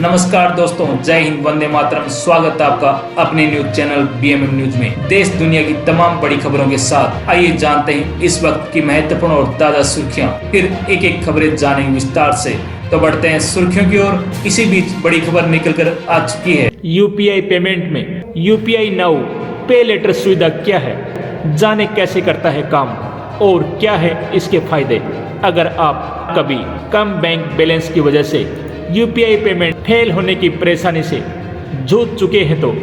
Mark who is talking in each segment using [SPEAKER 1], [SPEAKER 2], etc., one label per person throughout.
[SPEAKER 1] नमस्कार दोस्तों, जय हिंद, वंदे मातरम। स्वागत है आपका अपने न्यूज चैनल बीएमएम न्यूज में। देश दुनिया की तमाम बड़ी खबरों के साथ आइए जानते हैं इस वक्त की महत्वपूर्ण और ताजा सुर्खियां। फिर एक एक खबरें जानेंगे विस्तार से। तो बढ़ते हैं सुर्खियों की ओर। इसी बीच बड़ी खबर निकल कर आ चुकी है। यूपीआई पेमेंट में यूपीआई नाउ पे लेटर सुविधा क्या है, जाने कैसे करता है काम और क्या है इसके फायदे। अगर आप कभी कम बैंक बैलेंस की वजह से यूपीआई पेमेंट फेल होने की परेशानी से जूझ चुके हैं तो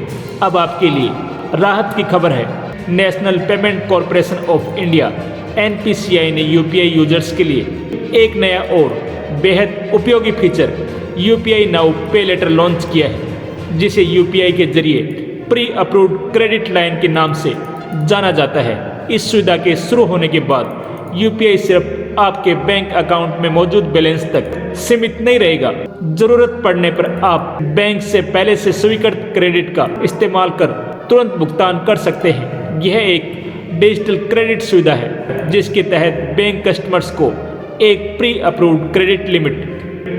[SPEAKER 1] अब आपके लिए राहत की खबर है। National payment corporation of India NPCI ने यूपीआई यूजर्स के लिए एक नया और बेहद उपयोगी फीचर यूपीआई नाउ पे लेटर लॉन्च किया है, जिसे यूपीआई के जरिए प्री अप्रूव्ड क्रेडिट लाइन के नाम से जाना जाता है। इस सुविधा के शुरू होने के बाद यूपीआई सिर्फ आपके बैंक अकाउंट में मौजूद बैलेंस तक सीमित नहीं रहेगा। जरूरत पड़ने पर आप बैंक से पहले से स्वीकृत क्रेडिट का इस्तेमाल कर तुरंत भुगतान कर सकते हैं। यह एक डिजिटल क्रेडिट सुविधा है जिसके तहत बैंक कस्टमर्स को एक प्री अप्रूव्ड क्रेडिट लिमिट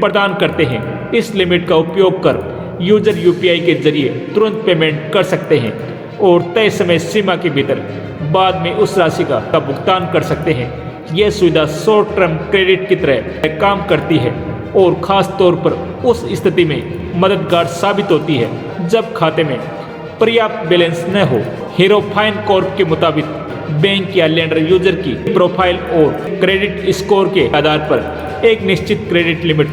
[SPEAKER 1] प्रदान करते हैं। इस लिमिट का उपयोग कर यूजर यूपीआई के जरिए तुरंत पेमेंट कर सकते हैं और तय समय सीमा के भीतर बाद में उस राशि का भुगतान कर सकते हैं। यह सुविधा शॉर्ट टर्म क्रेडिट की तरह काम करती है और ख़ास तौर पर उस स्थिति में मददगार साबित होती है जब खाते में पर्याप्त बैलेंस न हो। हीरो फाइन कॉर्प के मुताबिक बैंक या लेंडर यूजर की प्रोफाइल और क्रेडिट स्कोर के आधार पर एक निश्चित क्रेडिट लिमिट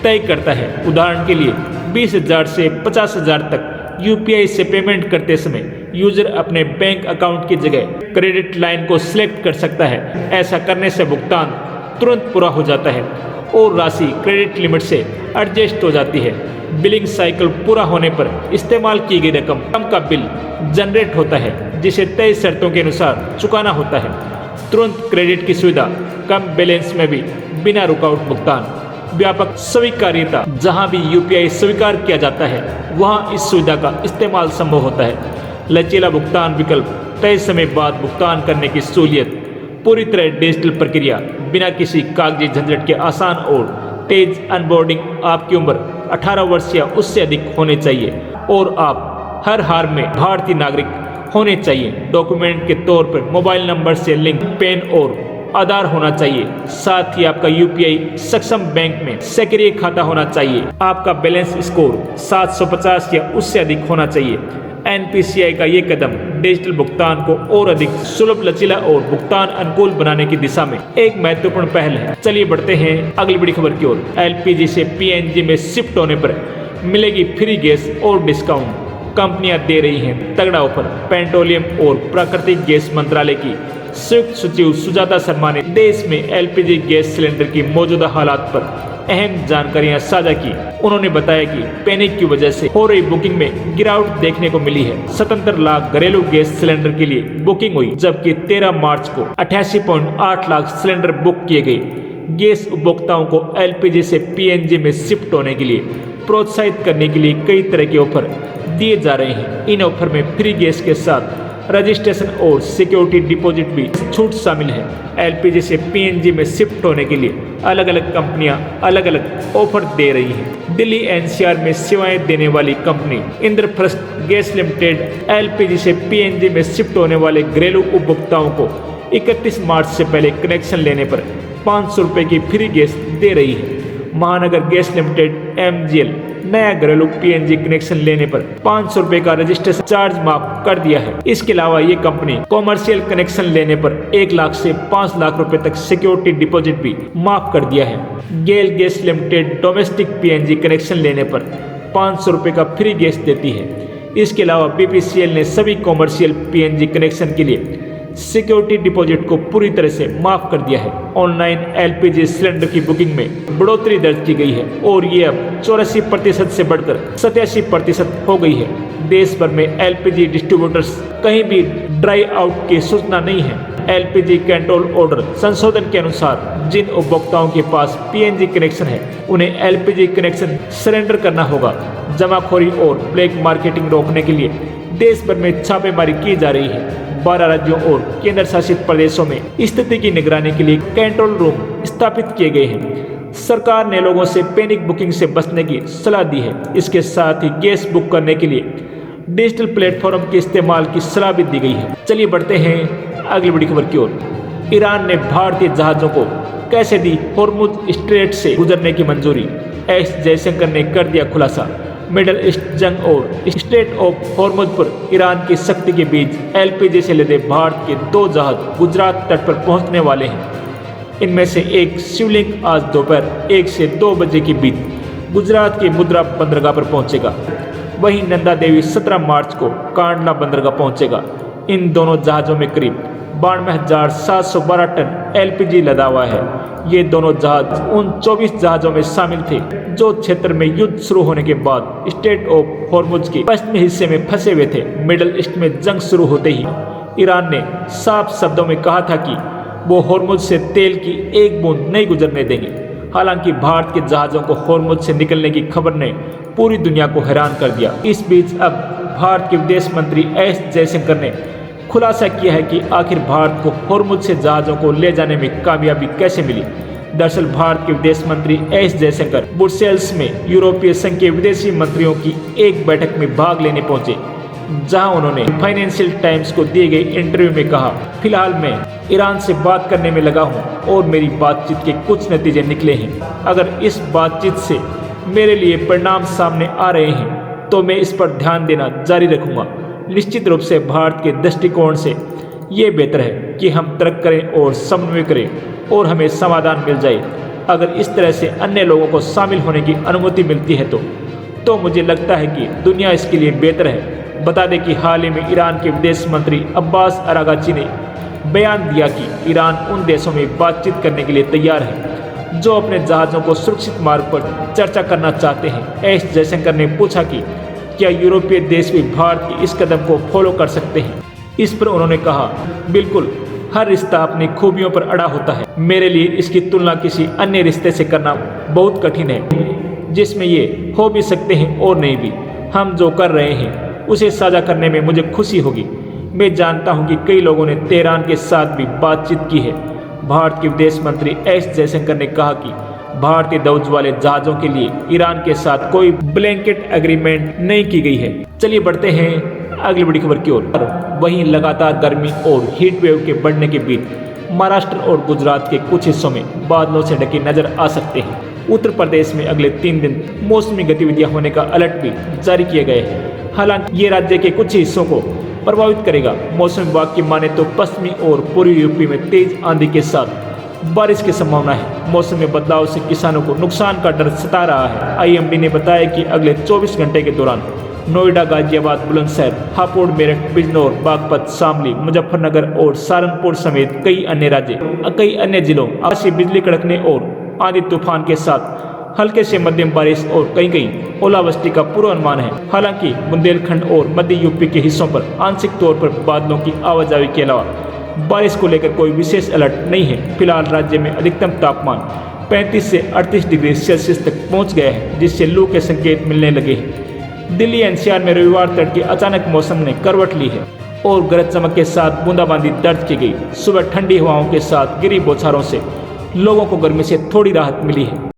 [SPEAKER 1] तय करता है। उदाहरण के लिए 20,000 से 50,000 तक यूपीआई से पेमेंट करते समय यूजर अपने बैंक अकाउंट की जगह क्रेडिट लाइन को सिलेक्ट कर सकता है। ऐसा करने से भुगतान तुरंत पूरा हो जाता है और राशि क्रेडिट लिमिट से एडजस्ट हो जाती है। बिलिंग साइकिल पूरा होने पर इस्तेमाल की गई रकम का बिल जनरेट होता है, जिसे तय शर्तों के अनुसार चुकाना होता है। तुरंत क्रेडिट की सुविधा कम बैलेंस में भी बिना रुकावट भुगतान व्यापक स्वीकार्यता। जहां भी यूपीआई स्वीकार किया जाता है वहां इस सुविधा का इस्तेमाल संभव होता है। लचीला भुगतान विकल्प, तय समय बाद भुगतान करने की सहूलियत, पूरी तरह डिजिटल प्रक्रिया बिना किसी कागजी झंझट के आसान और तेज अनबोर्डिंग। आपकी उम्र 18 वर्ष या उससे अधिक होने चाहिए और आप हर हाल में भारतीय नागरिक होने चाहिए। डॉक्यूमेंट के तौर पर मोबाइल नंबर से लिंक पैन और आधार होना चाहिए। साथ ही आपका यूपीआई सक्षम बैंक में सक्रिय खाता होना चाहिए। आपका बैलेंस स्कोर 750 या उससे अधिक होना चाहिए। एनपीसीआई का ये कदम डिजिटल भुगतान को और अधिक सुलभ, लचीला और भुगतान अनुकूल बनाने की दिशा में एक महत्वपूर्ण पहल है। चलिए बढ़ते हैं अगली बड़ी खबर की ओर। एलपीजी से पीएनजी में शिफ्ट होने पर मिलेगी फ्री गैस और डिस्काउंट। कंपनियां दे रही हैं तगड़ा ऑफर। पेट्रोलियम और प्राकृतिक गैस मंत्रालय की संयुक्त सचिव सुजाता शर्मा ने देश में एलपीजी गैस सिलेंडर की मौजूदा हालात पर अहम जानकारियां साझा की। उन्होंने बताया कि पैनिक की वजह से हो रही बुकिंग में गिरावट देखने को मिली है। 77 लाख घरेलू गैस सिलेंडर के लिए बुकिंग हुई, जबकि 13 मार्च को 88.8 लाख सिलेंडर बुक किए गए। गैस उपभोक्ताओं को एलपीजी से पीएनजी में शिफ्ट होने के लिए प्रोत्साहित करने के लिए कई तरह के ऑफर दिए जा रहे हैं। इन ऑफर में फ्री गैस के साथ रजिस्ट्रेशन और सिक्योरिटी डिपॉजिट भी छूट शामिल है। एलपीजी से पीएनजी में शिफ्ट होने के लिए अलग अलग कंपनियां अलग अलग ऑफर दे रही हैं। दिल्ली एनसीआर में सेवाएं देने वाली company Indraprastha gas limited LPG से पीएनजी में शिफ्ट होने वाले घरेलू उपभोक्ताओं को 31 मार्च से पहले कनेक्शन लेने पर 500 रुपये की फ्री गैस दे रही है। महानगर गैस लिमिटेड एमजीएल नया घरेलू पीएनजी कनेक्शन लेने पर 500 रुपये का रजिस्ट्रेशन चार्ज माफ कर दिया है। इसके अलावा ये कंपनी कॉमर्शियल कनेक्शन लेने पर 1 लाख से 5 लाख रुपए तक सिक्योरिटी डिपॉजिट भी माफ कर दिया है। GAIL gas limited domestic PNG connection लेने पर 500 रुपये का फ्री गैस देती है। इसके अलावा बीपीसीएल ने सभी कॉमर्शियल पीएनजी कनेक्शन के लिए सिक्योरिटी डिपॉजिट को पूरी तरह से माफ कर दिया है। ऑनलाइन एलपीजी सिलेंडर की बुकिंग में बढ़ोतरी दर्ज की गई है और ये अब 84% से बढ़कर 87% हो गई है। देश भर में एलपीजी डिस्ट्रीब्यूटर्स कहीं भी ड्राई आउट की सूचना नहीं है। एलपीजी कंट्रोल ऑर्डर संशोधन के अनुसार जिन उपभोक्ताओं के पास पीएनजी कनेक्शन है उन्हें एलपीजी कनेक्शन सरेंडर करना होगा। जमाखोरी और ब्लैक मार्केटिंग रोकने के लिए देश भर में छापेमारी की जा रही है। 12 राज्यों और केंद्र शासित प्रदेशों में स्थिति की निगरानी के लिए कंट्रोल रूम स्थापित किए गए हैं।
[SPEAKER 2] सरकार ने लोगों से पैनिक बुकिंग से बचने की सलाह दी है। इसके साथ ही गैस बुक करने के लिए डिजिटल प्लेटफॉर्म के इस्तेमाल की सलाह भी दी गई है। चलिए बढ़ते हैं अगली बड़ी खबर की ओर। ईरान ने भारतीय जहाज़ों को कैसे दी हॉर्मुज स्ट्रेट से गुजरने की मंजूरी, एस जयशंकर ने कर दिया खुलासा। मिडल ईस्ट जंग और स्ट्रेट ऑफ हॉर्मुज पर ईरान की सख्ती के बीच एलपीजी से लदे भारत के 2 जहाज गुजरात तट पर पहुंचने वाले हैं। इनमें से एक शिवलिंग आज दोपहर 1 से 2 बजे के बीच गुजरात की मुद्रा बंदरगाह पर पहुंचेगा। वहीं नंदा देवी 17 मार्च को कांडला बंदरगाह पहुंचेगा। इन दोनों जहाज़ों में करीब 92,712 टन एलपीजी लदा हुआ है। ये दोनों जहाज उन 24 जहाज़ों में शामिल थे जो क्षेत्र में युद्ध शुरू होने के बाद स्ट्रेट ऑफ हॉर्मुज के पश्चिमी हिस्से में फंसे हुए थे। मिडल ईस्ट में जंग शुरू होते ही ईरान ने साफ शब्दों में कहा था कि वो हॉर्मुज से तेल की एक बूंद नहीं गुजरने देंगे। हालांकि भारत के जहाज़ों को हॉर्मुज से निकलने की खबर ने पूरी दुनिया को हैरान कर दिया। इस बीच अब भारत के विदेश मंत्री एस जयशंकर ने खुलासा किया है कि आखिर भारत को हॉर्मुज से जहाज़ों को ले जाने में कामयाबी कैसे मिली। दरअसल भारत के विदेश मंत्री एस जयशंकर ब्रुसेल्स में यूरोपीय संघ के विदेशी मंत्रियों की एक बैठक में भाग लेने पहुंचे, जहां उन्होंने फाइनेंशियल टाइम्स को दिए गए इंटरव्यू में कहा, फिलहाल मैं ईरान से बात करने में लगा हूं और मेरी बातचीत के कुछ नतीजे निकले हैं। अगर इस बातचीत से मेरे लिए परिणाम सामने आ रहे हैं तो मैं इस पर ध्यान देना जारी रखूंगा। निश्चित रूप से भारत के दृष्टिकोण से ये बेहतर है कि हम तर्क करें और समन्वय करें और हमें समाधान मिल जाए। अगर इस तरह से अन्य लोगों को शामिल होने की अनुमति मिलती है तो मुझे लगता है कि दुनिया इसके लिए बेहतर है। बता दें कि हाल ही में ईरान के विदेश मंत्री अब्बास अरागाची ने बयान दिया कि ईरान उन देशों में बातचीत करने के लिए तैयार है जो अपने जहाज़ों को सुरक्षित मार्ग पर चर्चा करना चाहते हैं। एस जयशंकर ने पूछा कि क्या यूरोपीय देश भी भारत के इस कदम को फॉलो कर सकते हैं। इस पर उन्होंने कहा, बिल्कुल, हर रिश्ता अपनी खूबियों पर अड़ा होता है। मेरे लिए इसकी तुलना किसी अन्य रिश्ते से करना बहुत कठिन है जिसमें ये हो भी सकते हैं और नहीं भी। हम जो कर रहे हैं उसे साझा करने में मुझे खुशी होगी। मैं जानता हूं कि कई लोगों ने तेहरान के साथ भी बातचीत की है। भारत के विदेश मंत्री एस जयशंकर ने कहा कि भारतीय ध्वज वाले जहाज़ों के लिए ईरान के साथ कोई ब्लैंकेट एग्रीमेंट नहीं की गई है। चलिए बढ़ते हैं अगली बड़ी खबर की ओर। वहीं लगातार गर्मी और हीट वेव के बढ़ने के बीच महाराष्ट्र और गुजरात के कुछ हिस्सों में बादलों से ढके नजर आ सकते हैं। उत्तर प्रदेश में अगले 3 दिन मौसमी गतिविधियां होने का अलर्ट भी जारी किए गए हैं। हालांकि ये राज्य के कुछ हिस्सों को प्रभावित करेगा। मौसम विभाग की माने तो पश्चिमी और पूर्वी यूपी में तेज आंधी के साथ बारिश की संभावना है। मौसम में बदलाव से किसानों को नुकसान का डर सता रहा है। आईएमडी ने बताया कि अगले 24 घंटे के दौरान नोएडा, गाजियाबाद, बुलंदशहर, हापुड़, मेरठ, बिजनौर, बागपत, शामली, मुजफ्फरनगर और सहारनपुर समेत कई अन्य जिलों आकाशीय बिजली कड़कने और आंधी तूफान के साथ हल्के से मध्यम बारिश और कहीं ओलावृष्टि का पूर्वानुमान है। हालांकि बुंदेलखंड और मध्य यूपी के हिस्सों पर आंशिक तौर पर बादलों की आवाजाही के अलावा बारिश को लेकर कोई विशेष अलर्ट नहीं है। फिलहाल राज्य में अधिकतम तापमान 35 से 38 डिग्री सेल्सियस तक पहुंच गया है, जिससे लू के संकेत मिलने लगे हैं। दिल्ली एनसीआर में रविवार तड़के अचानक मौसम ने करवट ली है और गरज चमक के साथ बूंदाबांदी दर्ज की गई। सुबह ठंडी हवाओं के साथ गिरी बौछारों से लोगों को गर्मी से थोड़ी राहत मिली है।